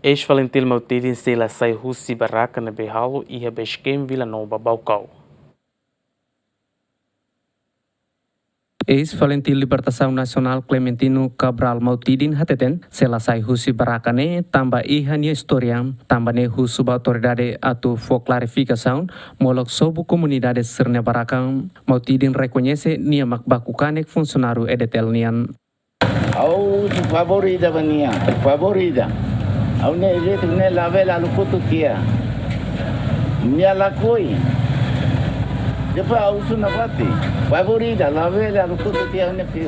Ex-Valentil Mautidin sela sai husi baraka na behalo iha beskem Vila Nova Baucau. Ex-Valentil Libertação Nacional Clementino Cabral Mautidin hateten selesai husi barakane tambah ihania historia tambah ne husu ba autoridade atu for clarificação molok sobu comunidade serne barakam Mautidin reconhece nia makbakukanek funcionário edetel nian. Au favorita vania, favorita. Au ne eleito ne lavela lukutu tia. Nia lakoi. Depois a uso na bate, favorita, lavela lukutu tia ne fio.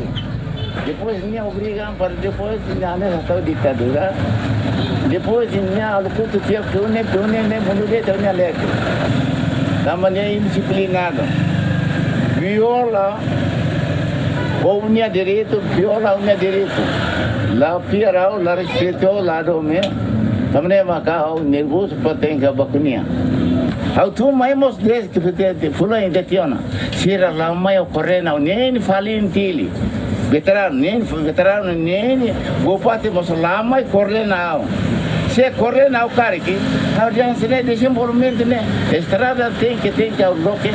Depois nia obrigam para depois nia ne satu ditadura. Depois nia lukutu tia pione ne munude tia leke. Namanya indisciplinado. Viola ou unha direito, viola unha direito. Lá piorau, lá respeitou, lá dome. Também macau nervoso para ter que bacunia. Ao tu mais mos desde que te fula ainda tiona. Sira lá mais ocorrendo, nem falem tili. Veterano, nem gopate mos lá mais correndo. Se correndo cara aqui, a urgência é desenvolvimento né. Estrada tem que ao bloque,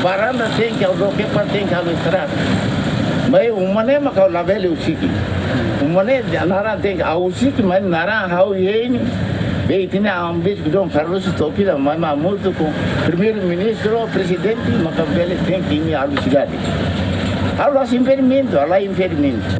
varanda tem que ao bloque para tem que ao estrada. Mas uma nem macau lá velho o sítio. Uma nem nara tem ao sítio mas nara ao iene. Bem tinha ambis que Dom Carlos Topila mas muito com primeiro-ministro, presidente, macau velho tem que ir à cidade. Algo impedimento, algo impedimento.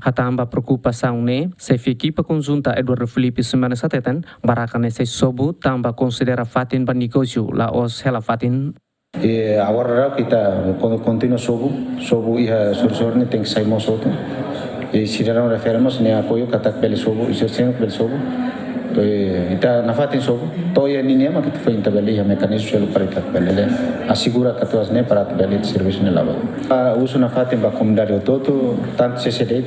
Hatamba preocupação ne se equipa conjunta Eduardo Felipe semana satetan baraka ne se sobu tamba considera fatin ban negócio la os hela fatin. E agora kita quando continua sobu ia solução tem que sair mais outro. E se não referimos ne apoio katak pele sobu, isso sempre pele sobu. Ita na fatin sobu. Toya ni nema que foi intabeli a mecanismo selo para ita pele assegura que tuas ne para pele de serviço ne lava. Uso na fatin ba comunidade todo tanto CCD.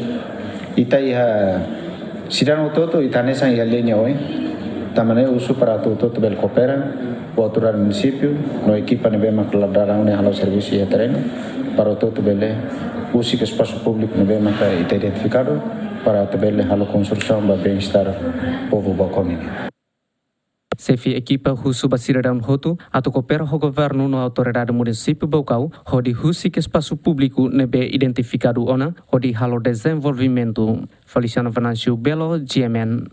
Ita ia se não todo ita nessa ia linha oi. Também uso para todo bel coopera. O aturar município, no equipa ne bema que darão ne halo serviço e terreno para todo bele uso que espaço público ne bema que identificado para bele halo construção para bem-estar povo bacomini. Sefi equipa husu basiradan hotu atau coopera ho governo no autoridade município Baucau hodi husi que espaço público nebe identificado ona hodi halo desenvolvimento. Feliciano Venancio Belo, GMN.